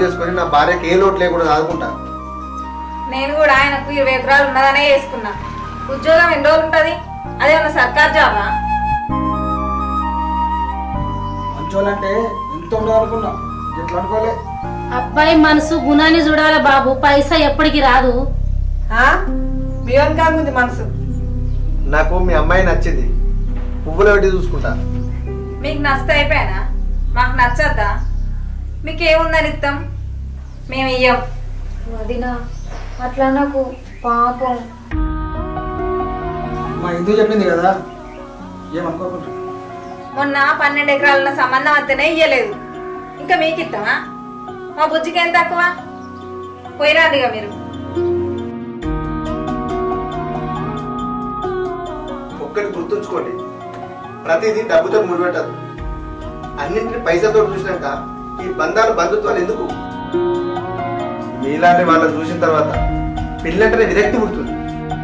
చేసుకొని నా భార్యకి ఏ లోటు లేకుండా ఆదుకుంటా. నేను కూడా ఆయనకు 20 ఎకరాలు ఉన్నదనే వేసుకున్నా. ఉద్యోగం ఎన్ని రోజులు ఉంటుంది? అదేమన్నా సర్కార్ జాబా? మంచోళ్ళంటే ఎంత ఉండదు అనుకున్నా, ఎట్లా అనుకోలే. అబ్బాయి మనసు గుణాన్ని చూడాలి బాబు, పైసా ఎప్పటికి రాదు. మీ కాకుంది మనసు. నాకు మీ అమ్మాయి నచ్చింది, పువ్వులు పెట్టి చూసుకుంటా. మీకు నచ్చితే అయిపోయానా? మాకు నచ్చద్దా? మీకేముందని ఇస్తాం? మేము ఇయ్యం. వదినా అట్లా నాకు పాపం. మా ఇందుకు చెప్పింది కదా, ఏమనుకోకుండా. మొన్న 12 ఎకరాలున్న సంబంధం అంతనే ఇయ్యలేదు, ఇంకా మీకు ఇస్తామా? మా బుజ్జికి ఏం తక్కువ? పోయిరాదుగా మీరు. ఒక్కటి గుర్తుంచుకోండి, ప్రతిదీ డబ్బుతో ముడిపెట్టదు. అన్నింటినీ పైసలతో చూసినాక ఈ బంధాలు బంధుత్వాలు ఎందుకు? మీలాంటి వాళ్ళని చూసిన తర్వాత పిల్లంటనే విరక్తి పుడుతుంది.